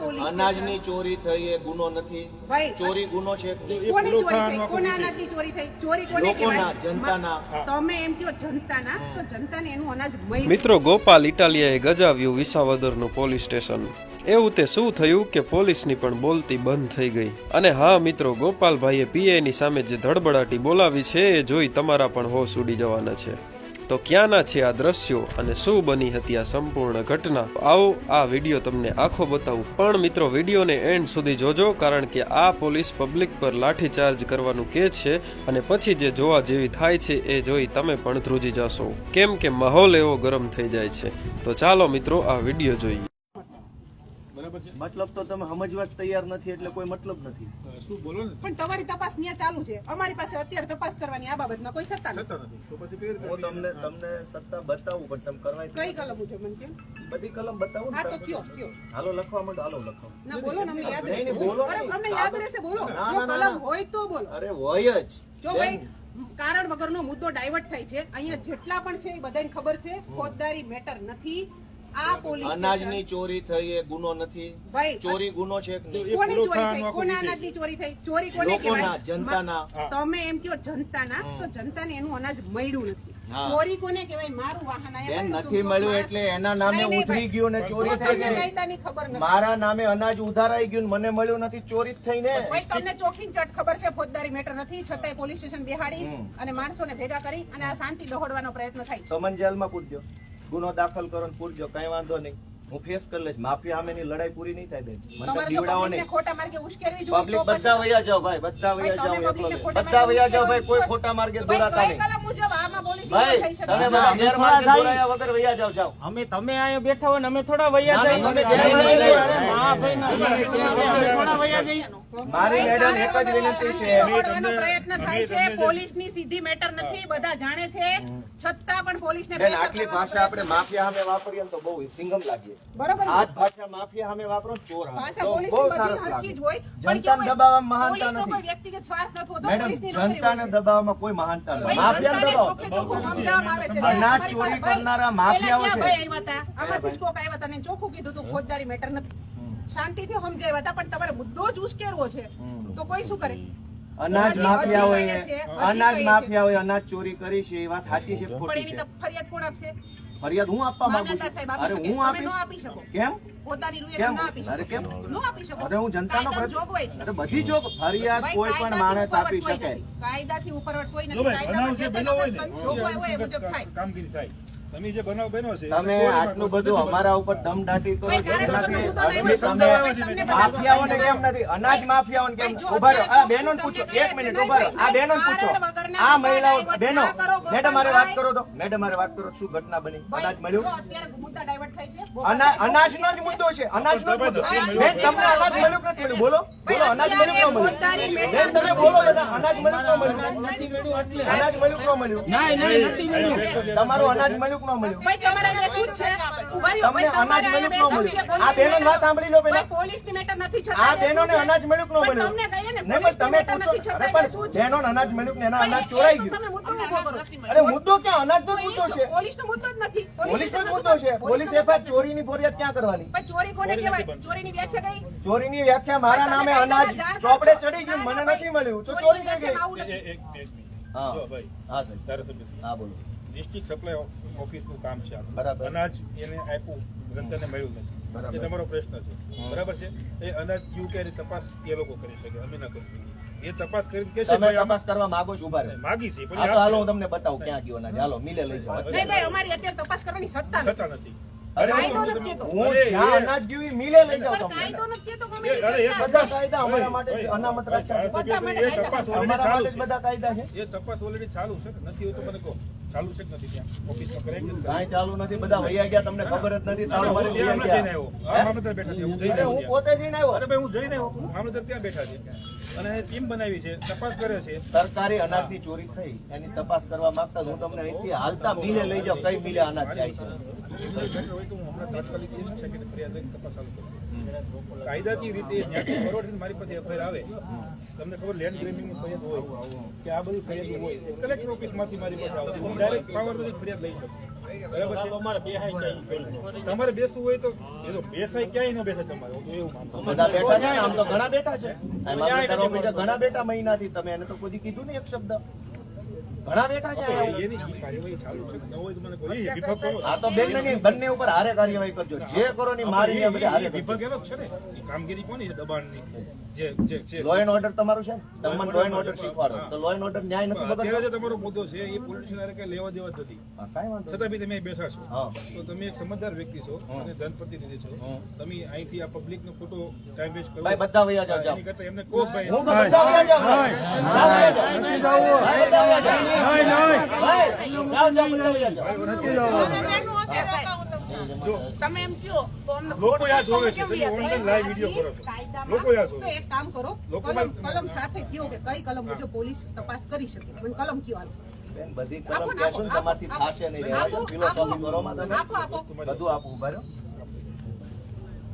Police અનાજની ચોરી થઈ એ ગુનો નથી. ચોરી ગુનો છે. કોની ચોરી થઈ? કોના અનાજની ચોરી થઈ? ચોરી કોને કહેવાય? જનતાના. તમે એમ કહો જનતાના, તો જનતાને એનું અનાજ મળ્યું. મિત્રો, ગોપાલ ઇટાલિયાએ ગજાવ્યું વિસાવદરનું પોલીસ સ્ટેશન. એવું તે શું થયું કે પોલીસની પણ બોલતી બંધ થઈ ગઈ. અને હા મિત્રો, ગોપાલભાઈએ પીઆઈની સામે જે ધડબડાટી બોલાવી છે એ જોઈ તમારા પણ હોશ ઉડી જવાના છે. તો ક્યાંના છે આ દ્રશ્યો અને શું બની હતી આ સંપૂર્ણ ઘટના? આવો આ વિડીયો તમને આખો બતાવું. પણ મિત્રો, વિડીયોને એન્ડ સુધી જોજો, કારણ કે આ પોલીસ પબ્લિક પર લાઠીચાર્જ કરવાનું કે છે અને પછી જે જોવા જેવી થાય છે એ જોઈ તમે પણ ધ્રુજી જશો, કેમ કે માહોલ એવો ગરમ થઈ જાય છે. તો ચાલો મિત્રો, આ વિડીયો જોઈએ. મતલબ તો તમે સમજવા તૈયાર નથી એટલે કોઈ મતલબ નથી. શું બોલો ને? પણ તમારી તપાસ ત્યાં ચાલુ છે, અમારી પાસે અત્યારે તપાસ કરવાની આ બાબતમાં કોઈ સત્તા નથી. તો પછી કેવી રીતે? હું તમને સત્તા બતાવું પણ તમે કરવા કઈ કલમ છે મને કેમ? બધી કલમ બતાવું. હા તો કયો હાલો લખવા માંડો. હાલો લખો. ના બોલો ને, અમને યાદ નહીં, રહેશે. બોલો અરે નહીં. અમને યાદ રહેશે, બોલો. ના, જો ના, કલમ ના. હોય તો બોલો. અરે હોય જ. જો ભાઈ કારણ વગરનો મુદ્દો ડાયવર્ટ થાય છે, અહીંયા જેટલા પણ છે એ બધાને ખબર છે, ફોજદારી મેટર નથી. આ પોલીસ અનાજની ચોરી થઈ એ ગુનો નથી. ભાઈ ચોરી ગુનો છે કે નહીં? કોની ચોરી થઈ? કોના અનાજની ચોરી થઈ? ચોરી કોને લોકોના, કહેવાય? જનતાના. તમે એમ કહો જનતાના, તો જનતાને એનું અનાજ મળ્યું નથી. હા. ચોરી કોને કહેવાય? મારું વાહન આયા બેન, પડ્યું નથી હતું, મળ્યું માણસ- એટલે એના નામે નહીં, નહીં, ઉતરી ભાઈ. ગયું ને ચોરી તો થઈ તમને ગઈ. કાયદાની ખબર નથી. મારા નામે અનાજ ઉધારાઈ ગયું ને મને મળ્યું નથી, ચોરી જ થઈ ને. ભાઈ તમને ચોખીન ચટ ખબર છે ફોજદારી મેટર નથી, છતાંય પોલીસ સ્ટેશન બેહાડી અને માણસોને ભેગા કરી અને આ શાંતિ દોહડવાનો પ્રયત્ન થાય છે. સમન જેલમાં પૂરજો, ગુનો દાખલ કરો ને પૂરજો, કઈ વાંધો નહીં. હું ફેસ કરી લઈશ. માફિયા સામેની લડાઈ પૂરી નહીં થાય બેન. મને તો તમારે જો બીવડાવો પબ્લિકને નહીં. ખોટા માર્ગે ઉશ્કેરવી જોઈએ પબ્લિક તો પછી બધા વયા જાઓ ભાઈ, બધા વયા જાઓ. તમે એકલો પબ્લિકને નહીં. ખોટા બધા માર્ગે વયા જાઓ ભાઈ, કોઈ ઉશ્કેરવી ખોટા માર્ગે ભાઈ, દોરાતા કઈ નહીં. કલમ મુજબ આમાં પોલીસ ભાઈ થઈ શકે? તમે બધા ગેરમાર્ગે દોરાયા વગર વયા જાઓ. જાઓ. તમે અહીંયા બેઠા હોય ને અમે થોડા વૈયા ના, જઈએ. અમે ગેરમાર્ગે અરે દોરાયા. ના ભાઈ ના, અમે થોડા વૈયા જઈએ. મારી મેડમ એક જ વિનંતી છે. દોહડવાનો પ્રયત્ન થાય છે. પોલીસની સીધી મેટર નથી, બધા જાણે છે, છતાં પણ પોલીસને બેન, pressure આટલી કરવાનો ભાષા આપણે પ્રયત્ન માફિયા સામે વાપરીએ ને તો બહુ સિંગમ લાગીએ. બરોબર ને? આ જ ભાષા માફિયા સામે વાપરો ને ચોર સામે ભાષા તો પોલીસની બહુ બધી સરસ હરખી જ લાગે. હોય, પણ જનતાને કેવું હોય, દબાવવામાં મહાનતા પોલીસનો કોઈ નથી. વ્યક્તિગત સ્વાર્થ નથી હોતો, મેડમ, પોલીસની નોકરી જનતાને હોય છે. દબાવવામાં કોઈ મહાનતા નથી. ભાઈ, માફિયાને જનતાને દબાવો. ચોખ્ખે ચોખ્ખું સમજાવવામાં આવે છે. અનાજ તમારી ચોરી પાસે કરનારા ભાઈ, માફિયાઓ પહેલા છે. ક્યાં ભાઈ આવ્યા હતા? આમાંથી જ કોક આવ્યા હતા અને ચોખ્ખું કીધું હતું ફોજદારી મેટર નથી. શાંતિથી સમજાવ્યા હતા, પણ તમારે મુદ્દો જ ઉશ્કેરવો છે તો કોઈ શું કરે? અનાજ હજી માફિયા કહીએ હોય, છીએ, હજી અનાજ કહીએ માફિયા હોય, અનાજ ચોરી કરી છે એ વાત સાચી છે કે પણ ખોટી એની છે? તો ફરિયાદ કોણ આપશે? ફરિયાદ હું આપવા માંગુ મામલતદાર છું. સાહેબ અરે આપી શકે. હું તમે ન આપીશ. આપી શકો. કેમ? ફોજદારી રૂએ કેમ? ના આપી અરે શકો. કેમ? ન આપી શકો. અરે હું જનતાનો કાયદામાં જોગવાઈ છે. અરે બધી જો ફરિયાદ ભાઈ, કોઈ પણ કાયદાથી માણસ આપી ઉપરવટ કોઈ શકે. નથી. કાયદાથી ઉપરવટ કોઈ જો નથી. ભાઈ, બનાવ કાયદામાં જે જે તે બન્યો હોય લગત ને જોગવાઈ હોય એ મુજબ થાય. કામગીરી થાય. તમે જે બનાવ બન્યો છે તમે આટલું બધું અમારા ઉપર દમદાટી કરો ભાઈ, કેમ કારણ નથી? વગરનો મુદ્દો અડધી ડાયવર્ટ તમને તમને માફિયાઓને કેમ નથી? અનાજ માફિયાઓને કેમ? ભાઈ, જો ઉભા રહો. આ અત્યારે બહેનોને તમને પૂછો. કહે એક છે, મિનિટ નહીં, ઉભા રહો. આ ભાઈ, બહેનોને પૂછો. કારણ વગરના આ મુદ્દા મહિલાઓ ડાયવર્ટ બહેનો, ના કરો, મેડમ મારે વાત ગોપાલભાઈ. કરો તો. મેડમ મારે વાત કરો. શું ઘટના બની? ભાઈ, અનાજ મળ્યું? જો અત્યારે મુદ્દા ડાયવર્ટ થાય છે. અનાજનો જ મુદ્દો છે. અનાજનો જ મુદ્દો. ભાઈ, બેન, તમને અનાજ મળ્યું કે નથી મળ્યું? બોલો. બોલો, અનાજ મળ્યું કે ન મળ્યું? બેન, તમે બોલો બધા. અનાજ મળ્યું કે ન મળ્યું? અનાજ મળ્યું કે ન મળ્યું? તમારું અનાજ મળ્યું કે ન મળ્યું? ભાઈ, તમારે અહીંયા શું છે? ઉભા રહ્યો. તમને ભાઈ, અનાજ તમારે મળ્યું કે ન અહીંયા મળ્યું? શું છે? આ બહેનોની વાત સાંભળી લો પહેલા. ભાઈ, પોલીસની મેટર નથી છતાં આ અહીંયા બહેનોને શું છે? અનાજ મળ્યું કે ન પણ મળ્યું? તમને કહીએ ને, નહીં, પણ પોલીસની તમે મેટર પૂછો. નથી છતાં અરે અહીંયા શું પણ છે? બહેનોને અનાજ મળ્યું કે એના પણ અનાજ એ ચોરાઈ તો ગયું? તમે મુદ્દો ઊભો કરો. અરે મુદ્દો ક્યાં? અનાજનો જ મુદ્દો છે. પોલીસનો મુદ્દો જ નથી. પોલીસનો જ મુદ્દો છે. પોલીસ એફઆઈઆર ચોરીની ફરિયાદ ક્યાં કરવાની? ભાઈ, ચોરી કોને કહેવાય? ચોરીની વ્યાખ્યા કઈ? ચોરીની વ્યાખ્યા મારા ભાઈ, નામે તમે અનાજ જાણતા ચોપડે છો. ચડી ગયું, ના, મને ના, નથી મળ્યું તો ચોરીની ચોરી થઈ ગઈ. વ્યાખ્યામાં આવું નથી. હા જો ભાઈ, હા સાહેબ. ધારાસભ્ય, હા બોલો. ડિસ્ટ્રિક્ટ સપ્લાય ઓફિસનું કામ છે આ. બરાબર. અનાજ એને આપ્યું, જનતાને મળ્યું નથી. બરાબર. એ તમારો પ્રશ્ન છે. બરાબર છે. એ અનાજ કયું કે એની તપાસ એ લોકો કરી શકે, અમે ના કરી શકીએ. એ તપાસ કરી કે છે તમે ભાઈ તપાસ કરવા માંગો છો? ઉભા રહો. માગી છે પણ હા એ તો હાલો આપશે. હું તમને બતાવું ક્યાં ગયો અનાજ. હાલો મિલે લઈ જાઓ. નહીં ભાઈ, અમારી અત્યારે તપાસ કરવાની સત્તા નથી. થતા નથી. અરે કાયદો હું નથી કહેતો. હું અરે, જ્યાં એ- અનાજ ગયું એ મિલે લઈ જાઓ પણ તમને. કાયદો નથી કહેતો કે અમે એ- અરે, એ સત્તા બધા નથી. કાયદા અમારા માટે અનામત રાખ્યા છે. બધા માટે એ તપાસ already અમારા ચાલુ માટે જ છે. બધા કાયદા છે. એ તપાસ ઓલરેડી ચાલુ છે કે નથી હોય તો મને કહો. ચાલુ છે કે નથી ત્યાં ઓફિસમાં કરે કે નથી? કાંઈ ચાલુ નથી. બધા વૈયા ગયા, તમને ખબર જ નથી. તાળું મારી હું વૈયા જઈને ગયા. આવ્યો. આ મામલતદાર બેઠા છે. હું જઈને અરે આવ્યો હું ત્યાં. પોતે જઈને આવ્યો. અરે ભાઈ, હું જઈને આવ્યો. મામલતદાર ત્યાં બેઠા છે અને ટીમ બનાવી છે, તપાસ કરે છે. સરકારી અનાજની ચોરી થઈ એની તપાસ કરવા માંગતા હું તમને અહીંથી હાલતા મિલે લઈ જાઓ. કઈ મિલે અનાજ જાય છે? બેટર હોય તો હું હમણાં તાત્કાલિક એ છે કે ફરિયાદ લઈને તપાસ ચાલુ કરું. કાયદાકીય રીતે જ્યાંથી ફોરવર્ડ થઈને મારી પાસે એફઆઈઆર આવે, તમને ખબર લેન્ડ ગ્રેબિંગની ફરિયાદ હોય કે આ બધી ફરિયાદ હોય, કલેક્ટર ઓફિસમાંથી મારી પાસે આવે, હું ડાયરેક્ટ પાવર થી ફરિયાદ લઈ શકું. બરાબર છે? તમારે બેસવું હોય તો એ તો બેસાય ક્યાંય ન બેસે તમારે હું તો એવું માનતો બધા બેઠા છે ને, આમ તો ઘણા બેઠા છે. આમાં તારો બેટા ઘણા બેઠા મહિનાથી, તમે એને તો કોઈ કીધું ને એક શબ્દ. ઘણા બેઠા છે અહીંયા. એની ઈ કાર્યવાહી ચાલુ છે ન હોય તો મને કોઈ વિભાગ કરો આ તો બેન નહીં, બંને ઉપર હારે કાર્યવાહી કરજો. જે કરો ની મારી બધે હારે કરજો. વિભાગ એનો જ છે ને ઈ કામગીરી કોની છે દબાણની જે જે છે લો એન્ડ ઓર્ડર તમારું છે ને, તમને લો એન્ડ ઓર્ડર શીખવાડો તો લો એન્ડ ઓર્ડર ન્યાય નથી અત્યારે બગડતો. જે તમારો મુદ્દો છે એ પોલિટિશિયન હારે કઈ લેવા દેવા જ નથી હા, કાંઈ વાંધો છતાં બી તમે અહીં બેઠા છો હા. તો તમે એક સમજદાર વ્યક્તિ છો અને જનપ્રતિનિધિ છો તમે અહીંથી આ પબ્લિક નો ખોટો ટાઈમ વેસ્ટ કરો ભાઈ બધા વયા જાઓ, જાઓ. એની કરતા એમને કહો ભાઈ હું તો બધા વયા જાઉં. ભાઈ, બધા વયા જાઓ. ભાઈ, બધા વયા જાઓ. ભાઈ, જાઓ, જાઓ, બધા વયા જાઓ. તમે એમ કહો તો અમને લોકો આ જોવે છે તમે ઓનલાઈન લાઈવ વિડિયો કરો છો લોકો આ તો જોવે એક કામ કરો, લોકો કલમ સાથે કયો કે કઈ કલમ મુજબ પોલીસ તપાસ કરી શકે, મને કલમ કયો હાલો. બેન, બધી કલમ કહેશો ને તમારથી થાશે નહીં. રહેવા દો. ફિલોસોફી કરો માં તમે. આપો આપો બધું આપો, ઉભા રહો.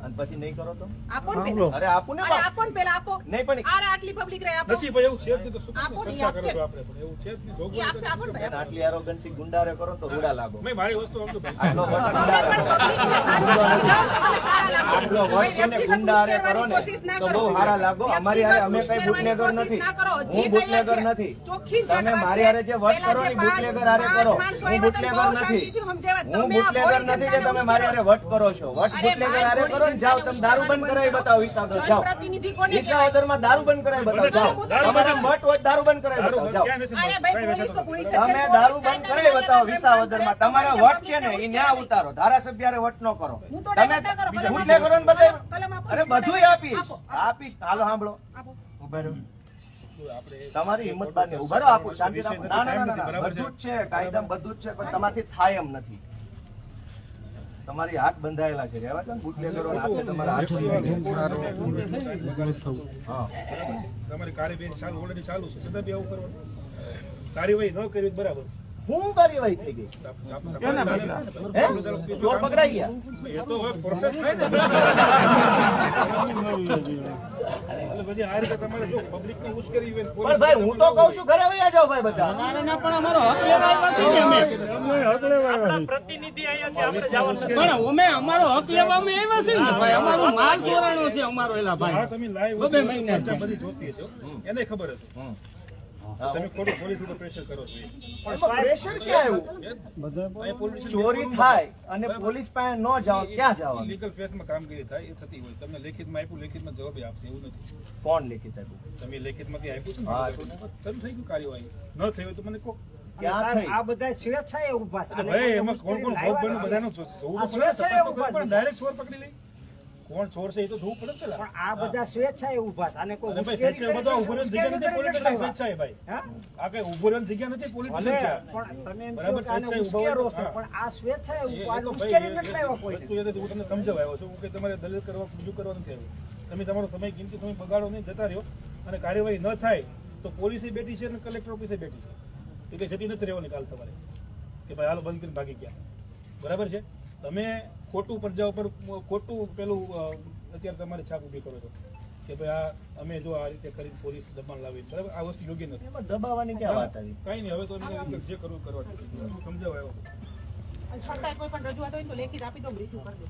અને પછી નહીં કરો તો આપો ને પેલા. અરે આપું ને અરે બાપ. આપો ને પેલા આપો. નહીં પણ આરે આટલી પબ્લિક રહે આપો. નથી ભાઈ એવું છે જ નહીં તો શું આપો ને, ચર્ચા કરો આપશે. છો આપણે પણ એવું છે જ નહીં એ જોગવાઈ આપશે, આપો ને બેન, ભાઈ. આટલી એરોગન્સી ગુંડારે કરો ને તો રૂડા લાગો. મેં મારી વસ્તુ સમજો ભાઈ આટલો વટ તમે ગુંડારે પણ કરો. પબ્લિકને સાચું સમજાવો તો તમે સારા લાગો. આટલો વટ છે ને વ્યક્તિગત ગુંડારે કરો ને કોશિશ ના તો કરો. બહુ સારા લાગો. અમારી હારે અમે કઈ વ્યક્તિગત બુટલેગર કોશિશ નથી. ના કરો. જે હું બુટલેગર કઈ છે, નથી. ચોખ્ખી તમે જગત મારી છે. હારે જે વટ પેલા કરો જે ને બુટલેગર હારે પાંચ કરો. માણસો હું આવ્યા બુટલેગર હતા, બહુ નથી. શાંતિથી સમજાવ્યા. હું તમે આ બુટલેગર બોડી નથી કે તમે જનતાને મારી હારે વટ કરો છો. વટ અરે બુટલેગર ભાઈ, હારે બોડી કરો ને જાઓ તમે જનતાને દારૂ બંધ કરાવી બતાવો. વિસાવદર જાઓ. જનપ્રતિનિધિ કોને કહેવાય? વિસાવદરમાં દારૂ બંધ કરાવી બતાવો. જાઓ. તમારા વટ હોય દારૂ બંધ કરાવી દારૂ બતાવો. જાઓ. ક્યાં નથી અરે મળતું? ભાઈ, કઈ પોલીસ તો વેચાતું પોલીસ નથી. જ છે. તમે પોલીસ દારૂ બંધ કાયદાના કરાવી બતાવો. નિયમો વિસાવદરમાં તમારા પ્રમાણે વટ છે ને એ ન્યા ઉતારો. ધારાસભ્ય હારે વટ ન કરો. હું તો તમે ડાયરેક્ટ ના કરો. કલમ બુટલેગરો ને આપો. બતાવો. કલમ આપો. અરે બધું આપીશ. આપો. આપીશ. હાલો સાંભળો. આપો. ઉભા રહો. આપણે તમારી હિંમત બાર નહીં. ઉભા રહો. આપો શાંતિ રાખો. ના ના ના ના. બધું જ છે કાયદામાં બધું જ છે પણ તમારથી થાય એમ નથી. તમારી હાથ બંધાયેલા છે. રહેવા દો ને બુટલેગરો હાથે તમારા હાથ બંધાયેલા છે. હા. તમારી કાર્યવાહી ચાલુ ઓલરેડી ચાલુ છે છતાં બી આવું કરવાનું કાર્યવાહી ન કરી બરાબર શું કાર્યવાહી થઈ ગઈ? હે? ચોર પકડાઈ ગયા? એ તો હવે પ્રોસેસ થાય ને એટલે પછી આ રીતે તમારે જો પબ્લિકની મુશ્કેલી હોય પણ ભાઈ હું તો કઉ છું ઘરે વયા જાઓ ભાઈ બધા. ના, પણ અમારો હક લેવા આવ્યા છીએ અમે. પ્રતિનિધિ અહીંયા છે આપણે જવાનું પણ અમે અમારો હક લેવામાં આવ્યા છે ને ભાઈ. અમારો માલ ચોરાણો છે અમારો એલા આ ભાઈ. તમે લાઈવ બબે મહિના બધી જોતી હશો એને ખબર હશે તમે ખોટું પોલીસ ઉપર પ્રેશર કરો છો એમાં પ્રેશર ક્યાં આવ્યું? એ પોલીસ ચોરી થાય અને પોલીસ પાસે ન જાઓ ક્યાં જવાનું? લીગલ ફેસમાં કામગીરી થાય એ થતી હોય તમને લેખિતમાં આપ્યું લેખિતમાં જવાબ આપશે એવું નથી કોણ લેખિત આપ્યું? તમે લેખિતમાંથી આપ્યું છે હા, ને તમે થઈ ગયું કાર્યવાહી ન થઈ હોય તો મને કહો ક્યાં થઈ? આ બધા સ્વેચ્છાએ ઊભા છે. એટલે ભાઈ એમાં કોણ કોણ ભોગ બન્યું બધાનું જોવું તો પડે તપાસ તો કરવી પડે ડાયરેક્ટ ચોર પકડી લઈ કોણ ચોર છે એ તો જોવું પડે ને પેલા પણ આ બધા સ્વેચ્છાએ ઊભા છે. અને કોઈ અરે ભાઈ સ્વેચ્છાએ બધા ઉભો રહેવાની જગ્યા નથી પોલીસ સ્ટેશન સ્વેચ્છાએ ભાઈ હા? આ કઈ ઉભો રહેવાની જગ્યા નથી પોલીસ ભલે, સ્ટેશન પણ તમે એમ બરાબર, કહો કે આને સ્વેચ્છાએ ઊભા ઉશ્કેરો હોય છો, તો પણ આ સ્વેચ્છાએ એ ઊભા, તો ઉશ્કેરી ભાઈ નથી લાવ્યા કોઈ. વસ્તુ એ નથી, હું તમને સમજાવવા આવ્યો છું હું કે તમારે દલીલ કરવા બીજું કરવા નથી આવ્યું તમે તમારો સમય કિંમતી તમે બગાડો નહીં જતા રહ્યો અને કાર્યવાહી ન થાય તો પોલીસે બેઠી છે અને કલેક્ટર ઓફિસે બેઠી છે એટલે જતી નથી રહેવાની કાલ સવારે કે ભાઈ હાલો બંધ કરીને ભાગી ગયા બરાબર છે તમે ખોટું પ્રજા ઉપર ખોટું પેલું અત્યારે તમારે છાપ ઊભી કરો છો કે ભાઈ આ અમે જો આ રીતે કરી પોલીસ દબાણ લાવી બરાબર આ વસ્તુ યોગ્ય નથી એમાં દબાવવાની ક્યાં વાત આવી? કઈ નહીં હવે તો એમને જે કરવું કરવા સમજાવવા આવ્યો અને છતાંય કોઈ પણ રજૂઆત હોય તો લેખિત આપી દો, રિસીવ કરી દો.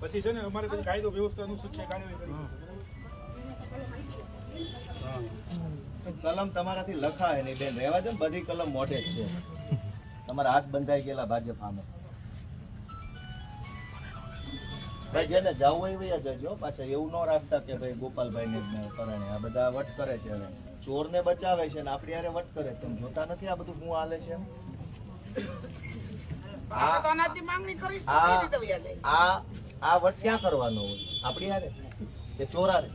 પછી છે ને અમારે કોઈ કાયદો વ્યવસ્થા અનુસાર છે કાર્યવાહી કરી કલમ તમારાથી લખાય નહીં બેન. રહેવા દો ને બધી કલમ મોઢે જ છે. તમારા હાથ બંધાઈ ગયેલા ભાજપ સામે. ભાઈ જેને જવું હોય વયા જજો. પાછા એવું ન રાખતા કે ભાઈ ગોપાલભાઈ ને કરણે આ બધા વટ કરે છે. હવે ચોર ને બચાવે છે ને આપણી હારે વટ કરે. તમે જોતા નથી આ બધું શું હાલે છે? આ વટ ક્યાં કરવાનો હોય? આપણી હારે કે ચોર હારે?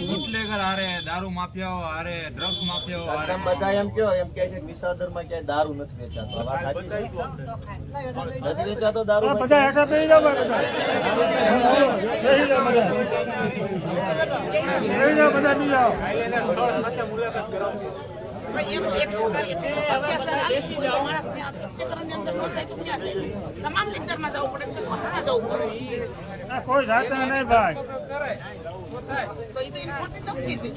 બુટલેગર હારે, દારૂ માફિયાઓ હારે, ડ્રગ્સ માફિયાઓ હારે. તમે બધા એમ કહો એમ કે છે કે વિસાવદરમાં ક્યાંય દારૂ નથી વેચાતો. આ વાત સાચી છે? નથી વેચાતો દારૂ? બધા હેઠા બેસી જાઓ ભાઈ બધા. બેસી જાઓ બધા બી જાઓ. ભાઈ એમ એક અત્યાચાર આ માણસને આ સત્યકરણની અંદર ન થાય તો ક્યાં જાય? તમામ લેક્ચરમાં જવું પડે કે કોના જવું પડે? ના, કોઈ જાતે નહીં ભાઈ. તો એ તો એની ખોટી ધમકી છે.